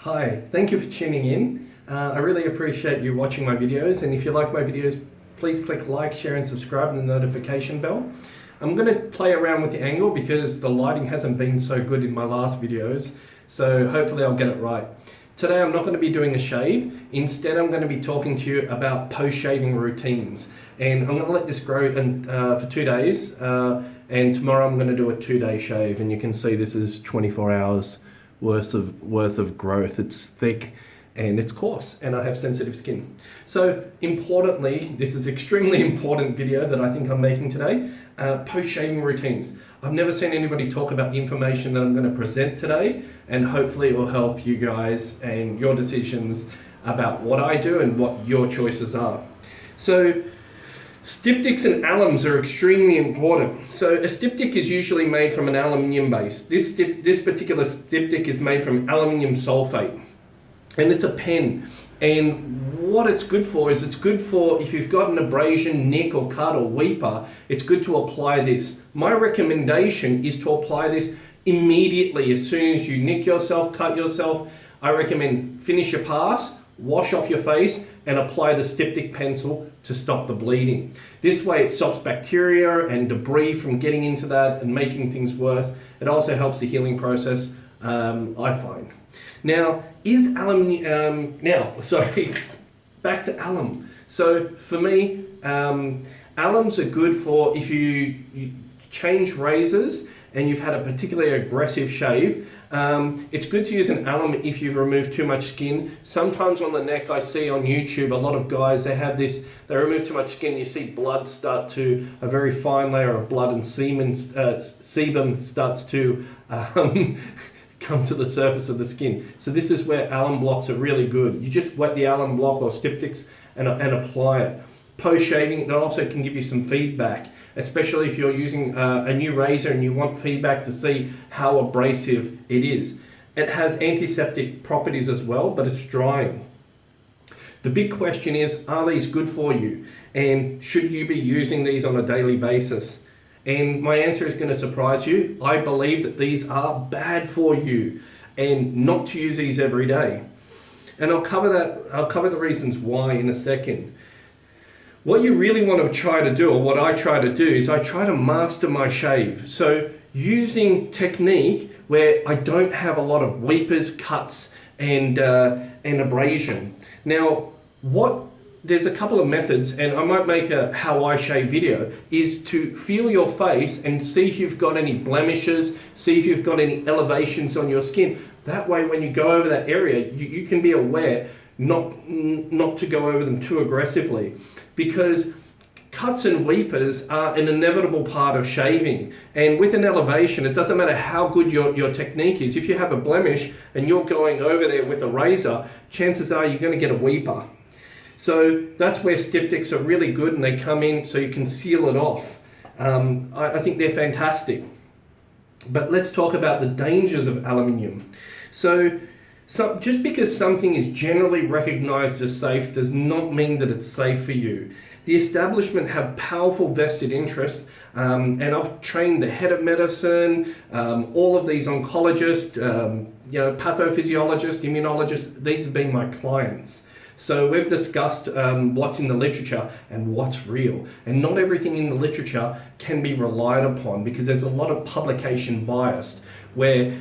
Hi, thank you for tuning in. I really appreciate you watching my videos, and if you like my videos, please click like, share and subscribe and the notification bell. I'm going to play around with the angle because the lighting hasn't been so good in my last videos, so hopefully I'll get it right. Today I'm not going to be doing a shave, instead I'm going to be talking to you about post-shaving routines. And I'm going to let this grow for 2 days, and tomorrow I'm going to do a 2-day shave, and you can see this is 24 hours worth of growth. It's thick and it's coarse, and I have sensitive skin. So importantly, this is extremely important video that I think I'm making today, post-shaving routines. I've never seen anybody talk about the information that I'm going to present today, and hopefully it will help you guys and your decisions about what I do and what your choices are. So Styptics and alums are extremely important. So a styptic is usually made from an aluminium base. This particular styptic is made from aluminium sulfate, and it's a pen. And what it's good for is it's good for if you've got an abrasion, nick or cut or weeper, it's good to apply this. My recommendation is to apply this immediately as soon as you nick yourself, cut yourself. I recommend finish your pass, wash off your face and apply the styptic pencil to stop the bleeding. This way it stops bacteria and debris from getting into that and making things worse. It also helps the healing process, I find. Now, is alum, back to alum. So for me, alums are good for if you change razors and you've had a particularly aggressive shave. It's good to use an alum if you've removed too much skin. Sometimes on the neck, I see on YouTube, a lot of guys, they have this, they remove too much skin, you see blood start to, a very fine layer of blood and sebum starts to come to the surface of the skin. So this is where alum blocks are really good. You just wet the alum block or Styptics and apply it. Post-shaving, it also can give you some feedback, especially if you're using a new razor and you want feedback to see how abrasive it is. It has antiseptic properties as well, but it's drying. The big question is, are these good for you? And should you be using these on a daily basis? And my answer is going to surprise you. I believe that these are bad for you and not to use these every day. And I'll cover the reasons why in a second. What you really want to try to do, or what I try to do, is I try to master my shave. So using technique where I don't have a lot of weepers, cuts, and abrasion. Now, there's a couple of methods, and I might make a how I shave video, is to feel your face and see if you've got any blemishes, see if you've got any elevations on your skin. That way, when you go over that area, you can be aware not to go over them too aggressively, because cuts and weepers are an inevitable part of shaving. And with an elevation, it doesn't matter how good your technique is. If you have a blemish and you're going over there with a razor, chances are you're going to get a weeper. So that's where Styptics are really good, and they come in so you can seal it off. I think they're fantastic. But let's talk about the dangers of aluminium. So just because something is generally recognized as safe does not mean that it's safe for you. The establishment have powerful vested interests, and I've trained the head of medicine, all of these oncologists, pathophysiologists, immunologists. These have been my clients. So we've discussed what's in the literature and what's real. And not everything in the literature can be relied upon, because there's a lot of publication bias where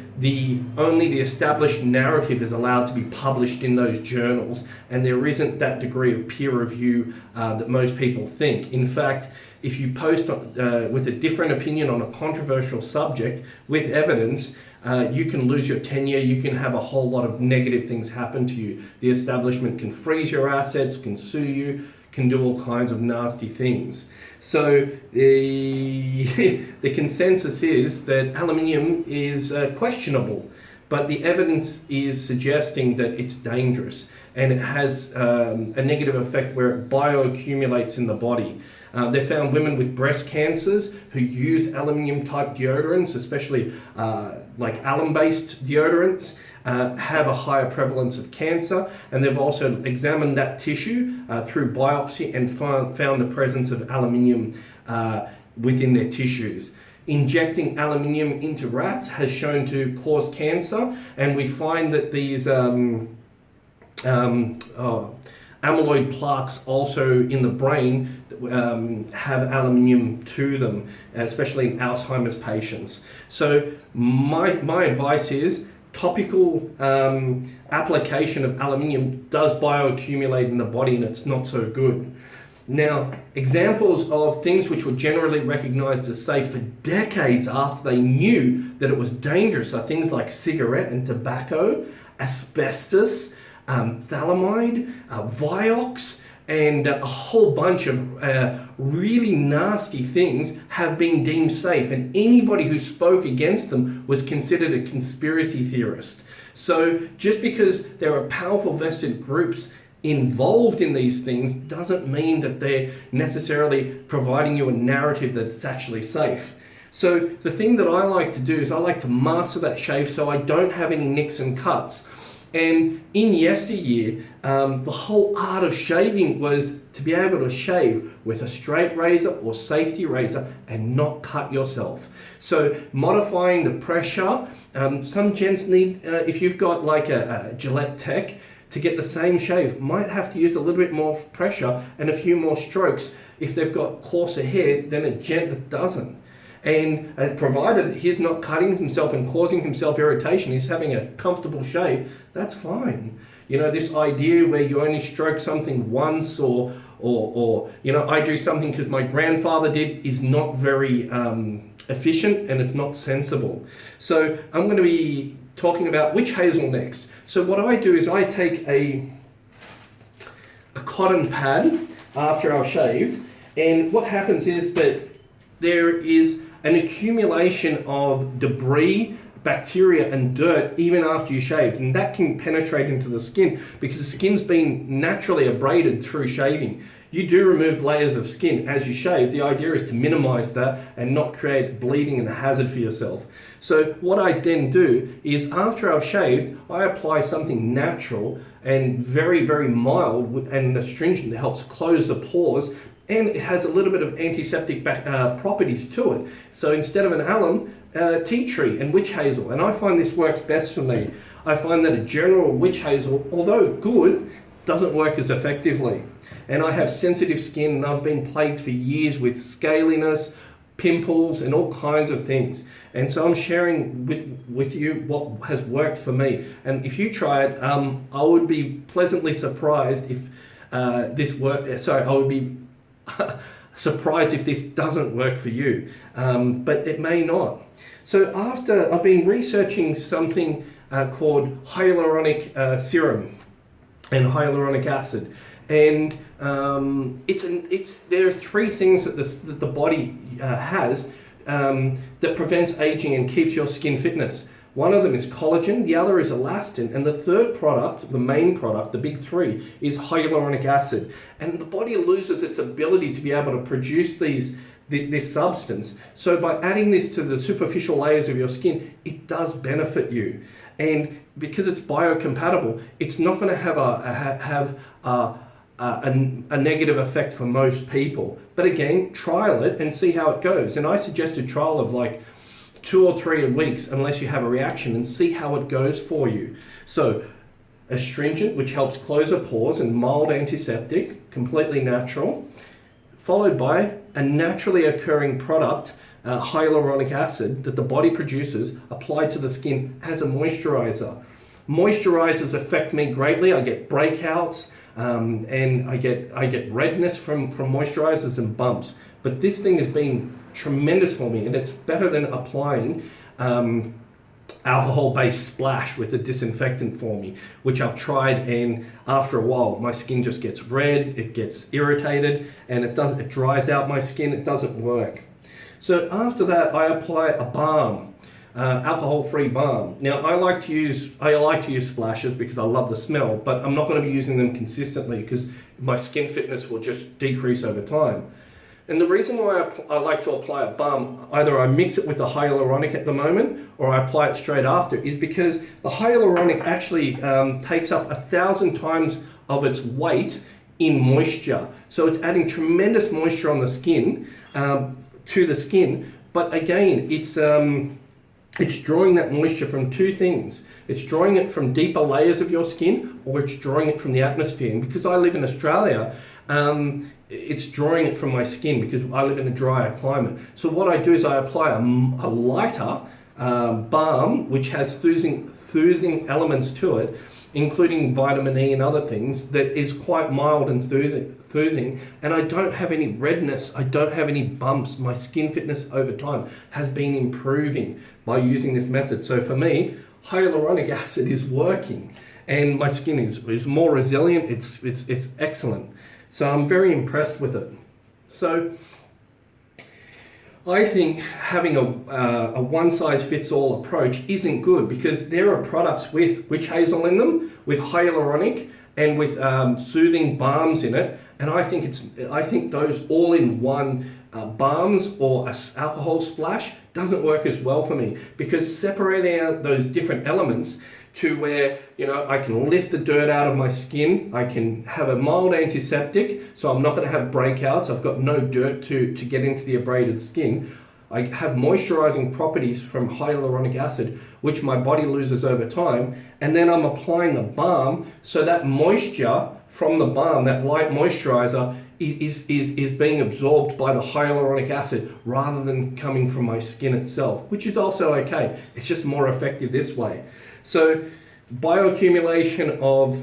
only the established narrative is allowed to be published in those journals, and there isn't that degree of peer review that most people think. In fact, if you post with a different opinion on a controversial subject with evidence, you can lose your tenure, you can have a whole lot of negative things happen to you. The establishment can freeze your assets, can sue you, can do all kinds of nasty things. So the consensus is that aluminium is questionable, but the evidence is suggesting that it's dangerous, and it has a negative effect where it bioaccumulates in the body. They found women with breast cancers who use aluminium type deodorants, especially like alum-based deodorants, have a higher prevalence of cancer, and they've also examined that tissue through biopsy and found the presence of aluminium within their tissues. injecting aluminium into rats has shown to cause cancer, and we find that these amyloid plaques also in the brain have aluminium to them, especially in Alzheimer's patients. So my advice is topical application of aluminium does bioaccumulate in the body, and it's not so good. Now, examples of things which were generally recognized as safe for decades after they knew that it was dangerous are things like cigarette and tobacco, asbestos, phthalimide, Vioxx, and a whole bunch of really nasty things have been deemed safe, and anybody who spoke against them was considered a conspiracy theorist. So just because there are powerful vested groups involved in these things doesn't mean that they're necessarily providing you a narrative that's actually safe. So the thing that I like to do is I like to master that shave so I don't have any nicks and cuts. And in yesteryear, the whole art of shaving was to be able to shave with a straight razor or safety razor and not cut yourself. So modifying the pressure, some gents need, if you've got like a Gillette Tech, to get the same shave, might have to use a little bit more pressure and a few more strokes if they've got coarser hair than a gent that doesn't. And provided that he's not cutting himself and causing himself irritation, he's having a comfortable shave, that's fine. You know, this idea where you only stroke something once or you know, I do something because my grandfather did is not very efficient, and it's not sensible. So I'm going to be talking about witch hazel next. So what I do is I take a cotton pad after I've shaved, and what happens is that there is an accumulation of debris, bacteria and dirt even after you shave, and that can penetrate into the skin because the skin's been naturally abraded through shaving. You do remove layers of skin as you shave. The idea is to minimize that and not create bleeding and a hazard for yourself. So what I then do is after I've shaved, I apply something natural and very, very mild and astringent that helps close the pores, and it has a little bit of antiseptic properties to it. So instead of an alum, tea tree and witch hazel, and I find this works best for me. I find that a general witch hazel, although good, doesn't work as effectively. And I have sensitive skin, and I've been plagued for years with scaliness, pimples, and all kinds of things. And so I'm sharing with you what has worked for me. And if you try it, I would be pleasantly surprised if this works. Sorry, I would be surprised if this doesn't work for you, but it may not. So after I've been researching something called hyaluronic serum and hyaluronic acid, and there are three things that the body has that prevents aging and keeps your skin fitness. One of them is collagen, the other is elastin, and the third product, the main product, the big three, is hyaluronic acid. And the body loses its ability to be able to produce this substance. So by adding this to the superficial layers of your skin, it does benefit you. And because it's biocompatible, it's not going to have a negative effect for most people. But again, trial it and see how it goes. And I suggest a trial of like 2 or 3 weeks unless you have a reaction, and see how it goes for you. So astringent, which helps close the pores, and mild antiseptic, completely natural, followed by a naturally occurring product, hyaluronic acid, that the body produces, applied to the skin as a moisturizer. Moisturizers affect me greatly. I get breakouts, and I get redness from moisturizers and bumps. But this thing has been tremendous for me, and it's better than applying alcohol-based splash with a disinfectant for me, which I've tried, and after a while my skin just gets red, it gets irritated, and it dries out my skin. It doesn't work. So after that, I apply a balm, alcohol-free balm. Now I like to use splashes because I love the smell, but I'm not going to be using them consistently because my skin fitness will just decrease over time. And the reason why I like to apply a balm, either I mix it with the hyaluronic at the moment or I apply it straight after, is because the hyaluronic actually takes up 1,000 times of its weight in moisture. So it's adding tremendous moisture on the skin, to the skin, But again, it's drawing that moisture from two things. It's drawing it from deeper layers of your skin, or it's drawing it from the atmosphere. And because I live in Australia, it's drawing it from my skin because I live in a drier climate. So what I do is I apply a lighter balm, which has soothing elements to it, including vitamin E and other things, that is quite mild and soothing, and I don't have any redness, I don't have any bumps. My skin fitness over time has been improving by using this method. So for me, hyaluronic acid is working, and my skin is more resilient. It's excellent. So I'm very impressed with it. So I think having a one-size-fits-all approach isn't good, because there are products with witch hazel in them, with hyaluronic and with soothing balms in it, and I think those all-in-one balms or an alcohol splash doesn't work as well for me, because separating out those different elements to where, you know, I can lift the dirt out of my skin, I can have a mild antiseptic, so I'm not going to have breakouts, I've got no dirt to get into the abraded skin. I have moisturizing properties from hyaluronic acid, which my body loses over time, and then I'm applying the balm, so that moisture from the balm, that light moisturizer, is being absorbed by the hyaluronic acid rather than coming from my skin itself, which is also okay. It's just more effective this way. So bioaccumulation of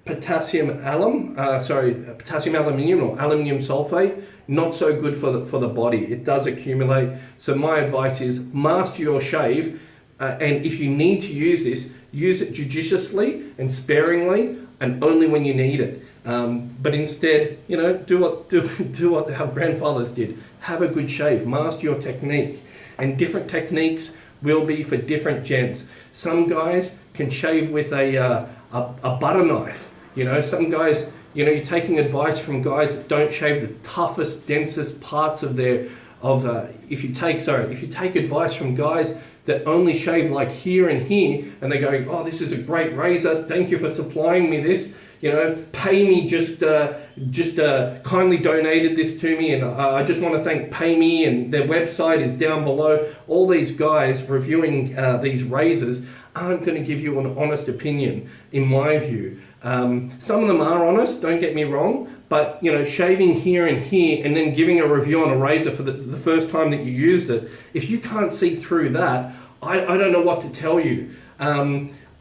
potassium aluminium or aluminium sulfate, not so good for the body. It does accumulate. So my advice is master your shave, and if you need to use this, use it judiciously and sparingly, and only when you need it. But instead, you know, do what our grandfathers did. Have a good shave, master your technique, and different techniques will be for different gents. Some guys can shave with a butter knife. You know, some guys, you know, you're taking advice from guys that don't shave the toughest, densest parts of if you take advice from guys that only shave like here and here, and they go, oh, this is a great razor, thank you for supplying me this, you know, pay me, just kindly donated this to me, and I just want to thank Pay Me, and their website is down below. All these guys reviewing these razors aren't going to give you an honest opinion, in my view. Some of them are honest, don't get me wrong, but, you know, shaving here and here and then giving a review on a razor for the first time that you used it, if you can't see through that, I don't know what to tell you.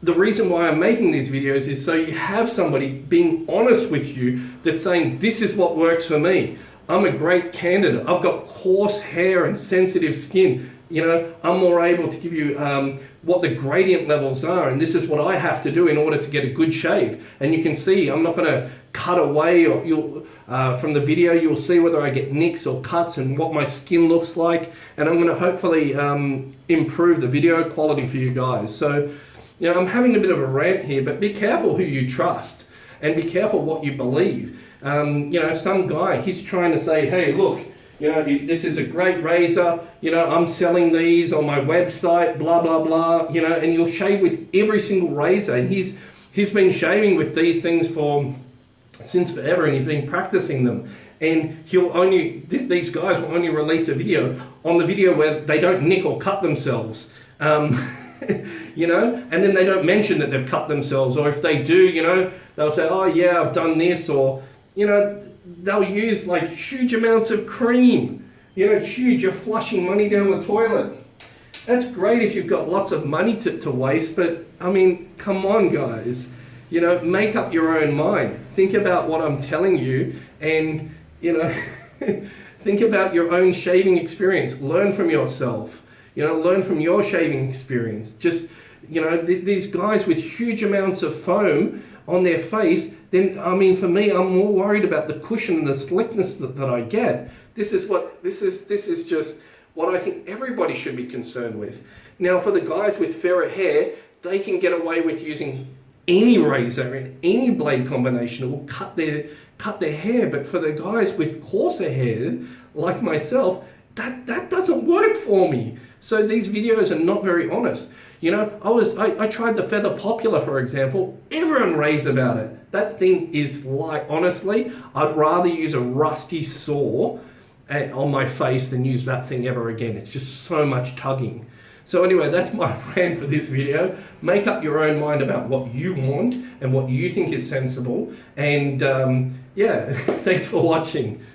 The reason why I'm making these videos is so you have somebody being honest with you that's saying, this is what works for me. I'm a great candidate. I've got coarse hair and sensitive skin. You know, I'm more able to give you what the gradient levels are, and this is what I have to do in order to get a good shave. And you can see I'm not going to cut away, or from the video you'll see whether I get nicks or cuts and what my skin looks like, and I'm going to hopefully improve the video quality for you guys. So, you know, I'm having a bit of a rant here, but be careful who you trust and be careful what you believe. You know, some guy, he's trying to say, hey, look, you know, this is a great razor, you know, I'm selling these on my website, blah, blah, blah, you know, and you'll shave with every single razor. And he's been shaving with these things since forever, and he's been practicing them. And these guys will only release a video on the video where they don't nick or cut themselves. You know, and then they don't mention that they've cut themselves, or if they do, you know, they'll say, oh yeah, I've done this, or, you know, they'll use like huge amounts of cream, you know, huge, you're flushing money down the toilet. That's great if you've got lots of money to waste, but I mean, come on guys, you know, make up your own mind. Think about what I'm telling you, and, you know, think about your own shaving experience. Learn from yourself. You know, learn from your shaving experience. Just, you know, these guys with huge amounts of foam on their face, then, I mean, for me, I'm more worried about the cushion and the slickness that I get. This is just what I think everybody should be concerned with. Now, for the guys with fairer hair, they can get away with using any razor and any blade combination. It will cut their hair. But for the guys with coarser hair, like myself, that doesn't work for me. So these videos are not very honest. You know, I tried the Feather Popular, for example. Everyone raves about it. That thing is like, honestly, I'd rather use a rusty saw on my face than use that thing ever again. It's just so much tugging. So anyway, that's my plan for this video. Make up your own mind about what you want and what you think is sensible. And yeah, thanks for watching.